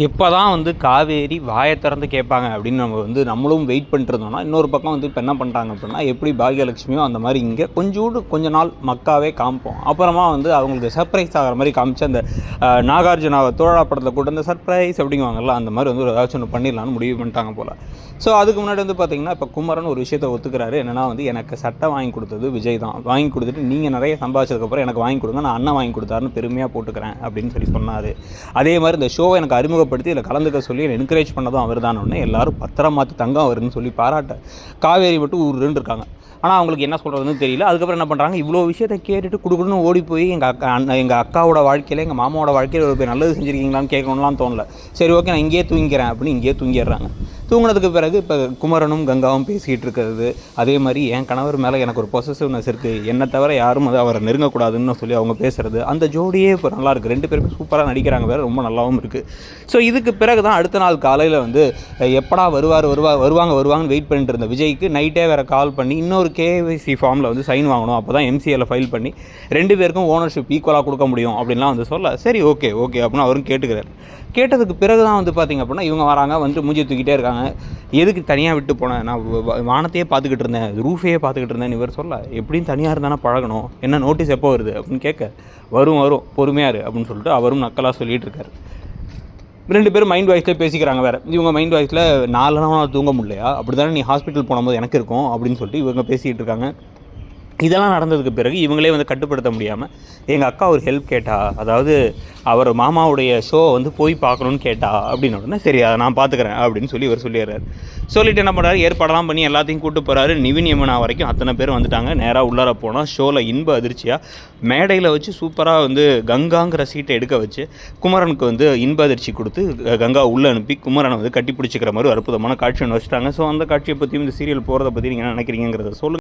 எப்போ தான் வந்து காவேரி வாயை திறந்து கேட்பாங்க அப்படின்னு நம்ம வந்து நம்மளும் வெயிட் பண்ணிட்டு இருந்தோம்னா, இன்னொரு பக்கம் வந்து இப்போ என்ன பண்ணுறாங்க அப்படின்னா, எப்படி பாக்யலட்சுமியோ அந்த மாதிரி இங்கே கொஞ்ச நாள் மக்காவே காமிப்போம். அப்புறமா வந்து அவங்களுக்கு சர்ப்ரைஸ் ஆகிற மாதிரி காமிச்சு அந்த நாகார்ஜுனாவை தோழா படத்தில் கூட இந்த சர்ப்ரைஸ் அப்படிங்குவாங்கல்ல, அந்த மாதிரி வந்து ஒரு ஏதாச்சும் ஒன்று பண்ணிடலான்னு முடிவு பண்ணிட்டாங்க போல். ஸோ அதுக்கு முன்னாடி வந்து பார்த்திங்கன்னா, இப்போ குமரன் ஒரு விஷயத்தை ஒத்துக்கிறாரு. என்னென்னா வந்து எனக்கு சட்டை வாங்கி கொடுத்தது விஜய் தான். வாங்கி கொடுத்துட்டு நீங்கள் நிறைய சம்பாதிச்சதுக்கப்புறம் எனக்கு வாங்கி கொடுங்க, நான் அண்ணன் வாங்கி கொடுத்தாருன்னு பெருமையாக போட்டுக்கிறேன் அப்படின்னு சொல்லி சொன்னார். அதே மாதிரி இந்த ஷோவை எனக்கு அறிமுகப்படுத்தி இதில் கலந்துக்க சொல்லி என்கரேஜ் பண்ணதும் அவர் தான். ஒன்று எல்லாரும் பத்திரமாத்து தங்கம் வருதுன்னு சொல்லி பாராட்ட காவேரி மட்டும் ஊருன்னு இருக்காங்க. ஆனால் அவங்களுக்கு என்ன சொல்கிறதுன்னு தெரியல. அதுக்கப்புறம் என்ன பண்ணுறாங்க, இவ்வளோ விஷயத்தை கேட்டுட்டு குடுக்குன்னு ஓடி போய் எங்கள் அக்காவோட வாழ்க்கையில் எங்கள் மாமாவோட வாழ்க்கையில் ஒரு போய் நல்லது செஞ்சுருக்கீங்களான்னு கேட்கணும்லாம் தோணல. சரி ஓகே நான் இங்கேயே தூங்கிக்கிறேன் அப்படின்னு இங்கேயே தூங்கிடுறாங்க. தூங்கினதுக்கு பிறகு இப்போ குமரனும் கங்காவும் பேசிக்கிட்டு இருக்கிறது, அதே மாதிரி என் கணவர் மேலே எனக்கு ஒரு பொசசிவ்னஸ் இருக்குது, என்னை தவிர யாரும் அதை அவரை நெருங்கக்கூடாதுன்னு சொல்லி அவங்க பேசுகிறது, அந்த ஜோடியே இப்போ நல்லாயிருக்கு. 2 பேருமே சூப்பராக நடிக்கிறாங்க, வேறு ரொம்ப நல்லாவும் இருக்குது. ஸோ இதுக்கு பிறகு தான் அடுத்த நாள் காலையில் வந்து எப்படா வருவாங்கன்னு வெயிட் பண்ணிட்டு இருந்த விஜய்க்கு நைட்டே வேறு கால் பண்ணி இன்னொரு கேஒய்சி ஃபார்மில் வந்து சைன் வாங்கணும், அப்போ தான் எம்சிஏல ஃபைல் பண்ணி 2 பேருக்கும் ஓனர்ஷிப் ஈக்குவலாக கொடுக்க முடியும் அப்படின்லாம் வந்து சொல்ல, சரி ஓகே அப்படின்னு அவரும் கேட்டுக்கிறார். கேட்டதுக்கு பிறகு தான் வந்து பார்த்திங்க அப்படின்னா இவங்க வராங்க, வந்து மூஞ்சி தூக்கிட்டே இருக்காங்க. எதுக்கு தனியாக விட்டு போனேன், நான் வானத்தையே பார்த்துக்கிட்டு இருந்தேன், ரூஃபையே பார்த்துக்கிட்டு இருந்தேன், இவர் சொல்ல எப்படியும் தனியாக இருந்தானே பழகணும், என்ன நோட்டீஸ் எப்போ வருது அப்படின்னு கேட்க, வரும் பொறுமையாக இரு அப்படின்னு சொல்லிட்டு அவரும் நக்கலாக சொல்லிகிட்டு இருக்காரு. 2 பேரும் மைண்ட் வாய்ஸ்லேயே பேசிக்கிறாங்க. வேறு இவங்க மைண்ட் வாய்ஸில் 4 நாள் தூங்க முடியலையா, அப்படி தானே நீ ஹாஸ்பிட்டல் போகும்போது எனக்கு இருக்கும் அப்படின்னு சொல்லிட்டு இவங்க பேசிகிட்டு இருக்காங்க. இதெல்லாம் நடந்ததுக்கு பிறகு இவங்களே வந்து கட்டுப்படுத்த முடியாமல் எங்கள் அக்கா ஒரு ஹெல்ப் கேட்டா, அதாவது அவர் மாமாவுடைய ஷோவை வந்து போய் பார்க்கணுன்னு கேட்டா அப்படின்னு உடனே சரி அதை நான் பார்த்துக்கிறேன் அப்படின்னு சொல்லி இவர் சொல்லிடுறாரு. சொல்லிவிட்டு என்ன பண்ணுறாரு, ஏற்பாடெல்லாம் பண்ணி எல்லாத்தையும் கூப்பிட்டு போகிறாரு. நிவின் யமுனா வரைக்கும் அத்தனை பேர் வந்துட்டாங்க. நேராக உள்ளார போனால் ஷோவில் இன்ப அதிர்ச்சியாக மேடையில் வச்சு சூப்பராக வந்து கங்காங்கிற சீட்டை எடுக்க வச்சு குமரனுக்கு வந்து இன்ப அதிர்ச்சி கொடுத்து கங்கா உள்ளே அனுப்பி குமரனை வந்து கட்டி பிடிச்சிக்கிற மாதிரி அற்புதமான காட்சி ஒன்று வச்சுட்டாங்க. ஸோ அந்த காட்சியை பற்றியும் இந்த சீரியல் போகிறத பற்றி நீங்கள் என்ன நினைக்கிறீங்கிறத சொல்லுங்கள்.